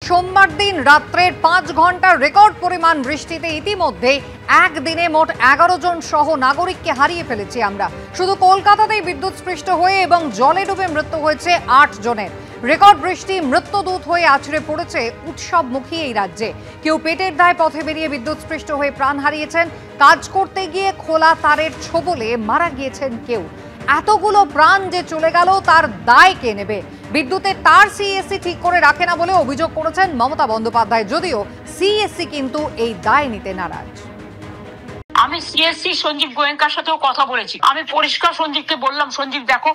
সোমবার দিন রাত্রের 5 ঘন্টার রেকর্ড পরিমাণ বৃষ্টিতে ইতিমধ্যে একদিনে মোট 11 জন সহ নাগরিককে হারিয়ে ফেলেছি আমরা। শুধু কলকাতাতেই বিদ্যুৎস্পৃষ্ট হয়ে এবং জলে ডুবে মৃত্যু হয়েছে 8 জনের। রেকর্ড বৃষ্টি মৃত্যুদূত হয়ে আছড়ে পড়েছে উৎসবমুখী এই রাজ্যে। কেউ পেটের দায়ে পথে বেরিয়ে বিদ্যুৎস্পৃষ্ট হয়ে প্রাণ হারিয়েছেন, কাজ করতে গিয়ে খোলা তারের ছোবলে মারা গিয়েছেন কেউ। এতগুলো প্রাণ যে চলে গেল তার দায় কে নেবে? বিদ্যুতের তার সিএসসি ঠিক করে রাখে না বলে অভিযোগ করেছেন মমতা বন্দ্যোপাধ্যায়, যদিও সিএসসি কিন্তু এই দায় নিতে নারাজ। আমি সিএসসি সঞ্জীব গোয়েঙ্কার সাথেও কথা বলেছি। আমি পরিষ্কার সঞ্জীবকে বললাম, সঞ্জীব দেখো,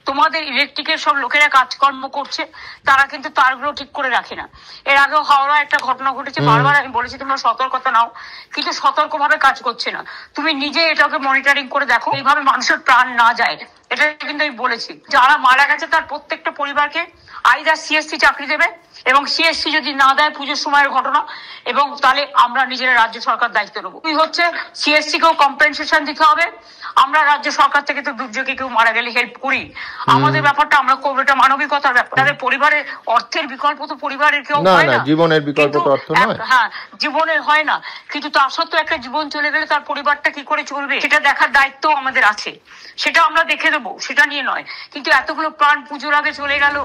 তোমাদের ইলেকট্রিকের সব লোকেরা কাজকর্ম করছে, তারা কিন্তু তারগুলো ঠিক করে রাখে না। এর আগেও হাওড়া একটা ঘটনা ঘটেছে, বারবার আমি বলেছি তোমরা সতর্কতা নাও, কিন্তু সতর্কভাবে কাজ করছে না। তুমি নিজে এটাকে মনিটরিং করে দেখো, এইভাবে মানুষের প্রাণ না যায়। এটা কিন্তু আমি বলেছি, যারা মারা গেছে তার প্রত্যেকটা পরিবারকে আইদার সিএসসি চাকরি দেবে, এবং সিএসসি যদি না দেয় পুজোর সময়ের ঘটনা, এবং তাহলে আমরা নিজেরা রাজ্য সরকার দায়িত্ব নেবো। হচ্ছে সিএসসি কেও কম্পেনসেশন দিতে হবে। আমরা রাজ্য সরকার থেকে তো দুর্যোগে কেউ মারা গেলে হেল্প করি, আমাদের ব্যাপারটা আমরা করবো, এটা মানবিকতার ব্যাপার। তাদের পরিবারের অর্থের বিকল্প তো পরিবারের কেউ হয় না, জীবনের বিকল্প তো অর্থ নয়। হ্যাঁ, জীবনের হয় না, কিন্তু তার সত্ত্বেও একটা জীবন চলে গেলে তার পরিবারটা কি করে চলবে সেটা দেখার দায়িত্ব আমাদের আছে। সেটা আমরা দেখে দেবো, সেটা নিয়ে নয়, কিন্তু এতগুলো প্রাণ পুজোর আগে চলে গেল।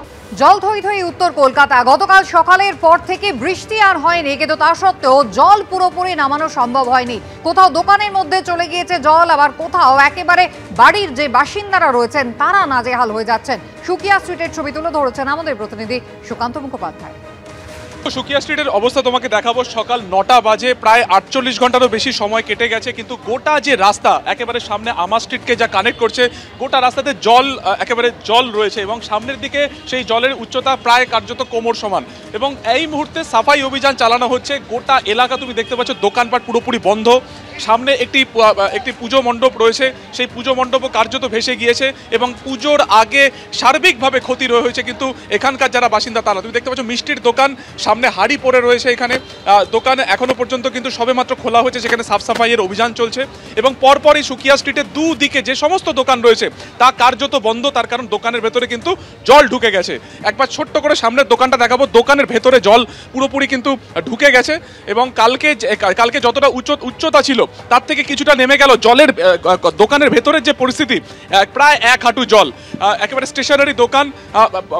জল থই থই উত্তর কলকাতা। গতকাল সকালের পর থেকে বৃষ্টি আর হয়নি, কিন্তু তা সত্ত্বেও জল পুরোপুরি নামানো সম্ভব হয়নি। কোথাও দোকানের মধ্যে চলে গিয়েছে জল, আবার কোথাও একেবারে বাড়ির যে বাসিন্দারা রয়েছেন তারা নাজেহাল হয়ে যাচ্ছেন। সুকিয়া স্ট্রিটের ছবি তুলে ধরেছেন আমাদের প্রতিনিধি সুকান্ত মুখোপাধ্যায়। সুকিয়া স্ট্রিটের অবস্থা তোমাকে দেখাবো। সকাল 9টা বাজে, প্রায় 48 ঘন্টারও বেশি সময় কেটে গেছে, কিন্তু গোটা যে রাস্তা একেবারে সামনে আমা স্ট্রিটকে যা কানেক্ট করছে, গোটা রাস্তাতে জল, একেবারে জল রয়েছে, এবং সামনের দিকে সেই জলের উচ্চতা প্রায় কার্যত কোমর সমান। এবং এই মুহূর্তে সাফাই অভিযান চালানো হচ্ছে। গোটা এলাকা তুমি দেখতে পাচ্ছ, দোকানপাট পুরোপুরি বন্ধ। সামনে একটি পুজো মণ্ডপ রয়েছে, সেই পুজো মণ্ডপও কার্যত ভেসে গিয়েছে, এবং পুজোর আগে সার্বিকভাবে ক্ষতি হয়েছে কিন্তু এখানকার যারা বাসিন্দা তারা। তুমি দেখতে পাচ্ছ মিষ্টির দোকান সামনে হাড়ি পড়ে রয়েছে, এখানে দোকান এখনো পর্যন্ত কিন্তু সবেমাত্র খোলা হয়েছে, সেখানে সাফ সাফাইয়ের অভিযান চলছে। এবং পরপরই সুকিয়া স্ট্রিটের দুদিকে যে সমস্ত দোকান রয়েছে তা কার্যত বন্ধ, তার কারণ দোকানের ভেতরে কিন্তু জল ঢুকে গেছে। একবার ছোট্ট করে সামনের দোকানটা দেখাবো, দোকানের ভেতরে জল পুরোপুরি কিন্তু ঢুকে গেছে, এবং কালকে যতটা উচ্চতা ছিল তার থেকে কিছুটা নেমে গেল জলের। দোকানের ভেতরের যে পরিস্থিতি, প্রায় 1 হাঁটু জল, একেবারে স্টেশনারি দোকান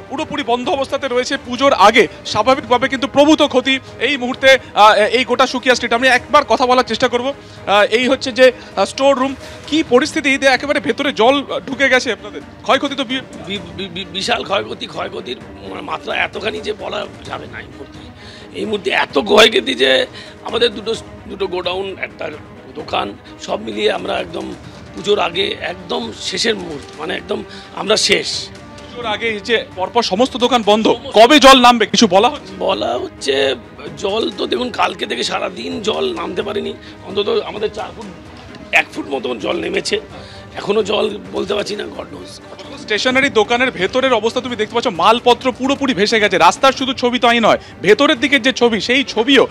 পুরোপুরি বন্ধ অবস্থাতে রয়েছে। পুজোর আগে স্বাভাবিকভাবে কিন্তু প্রভূত ক্ষতি এই মুহূর্তে এই গোটা সুকিয়া স্ট্রিট। আমি একবার কথা বলার চেষ্টা করব। এই হচ্ছে যে স্টোর রুম, কি পরিস্থিতি, একেবারে ভেতরে জল ঢুকে গেছে আপনাদের? ক্ষয়ক্ষতি তো বিশাল ক্ষয়ক্ষতির মাত্রা এতখানি যে বলা যাবে না। এই মুহূর্তে এত ক্ষয়ক্ষতি যে আমাদের দুটো গোডাউন, একটা দোকান, সব মিলিয়ে আমরা একদম পুজোর আগে একদম শেষের মুহূর্ত, মানে একদম আমরা শেষ। পুজোর আগে যে পরপর সমস্ত দোকান বন্ধ, কবে জল নামবে কিছু বলা হচ্ছে? জল তো দেখুন কালকে থেকে সারাদিন জল নামতে পারেনি, অন্তত আমাদের 1 ফুট মতো জল নেমেছে, এখনো জল বলতে পারছি না। God nose. স্টেশনারি দোকানের ভেতরের অবস্থা তুমি দেখতে পাচ্ছ, মালপত্র পুরোপুরি ভেসে গেছে। রাস্তার শুধু ছবি তাই নয়, ভেতরের দিকের যে ছবি, সেই ছবিও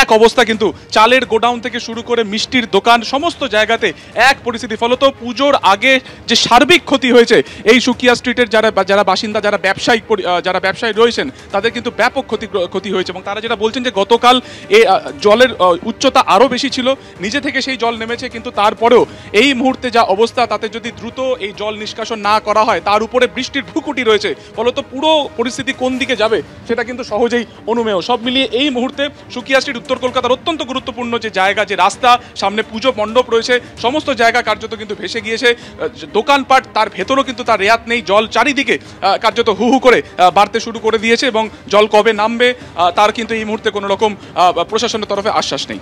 এক অবস্থা। কিন্তু চালের গোডাউন থেকে শুরু করে মিষ্টির দোকান, সমস্ত জায়গাতে এক পরিস্থিতি। ফলত পুজোর আগে যে সার্বিক ক্ষতি হয়েছে এই সুকিয়া স্ট্রিটের যারা বাসিন্দা, যারা ব্যবসায়ী রয়েছেন, তাদের কিন্তু ব্যাপক ক্ষতি হয়েছে। এবং তারা যেটা বলছেন যে গতকাল জলের উচ্চতা আরও বেশি ছিল, নিজে থেকে সেই জল নেমেছে, কিন্তু তারপরেও এই মুহূর্তে যা অবস্থা, তাতে যদি দ্রুত এই জল নিষ্কাশন না করা হয়, তার উপরে বৃষ্টির ভ্রুকুটি রয়েছে, ফলত পুরো পরিস্থিতি কোন দিকে যাবে সেটা কিন্তু সহজেই অনুমেয়। সব মিলিয়ে এই মুহূর্তে সুকিয়া স্ট্রিট উত্তর কলকাতার অত্যন্ত গুরুত্বপূর্ণ যে জায়গা, যে রাস্তা, সামনে পুজো মণ্ডপ রয়েছে, সমস্ত জায়গা কার্যত কিন্তু ভেসে গিয়েছে। দোকানপাট তার ভেতরও কিন্তু তার রেয়াত নেই, জল চারিদিকে কার্যত হু হু করে বাড়তে শুরু করে দিয়েছে, এবং জল কবে নামবে তার কিন্তু এই মুহূর্তে কোনো রকম প্রশাসনের তরফে আশ্বাস নেই।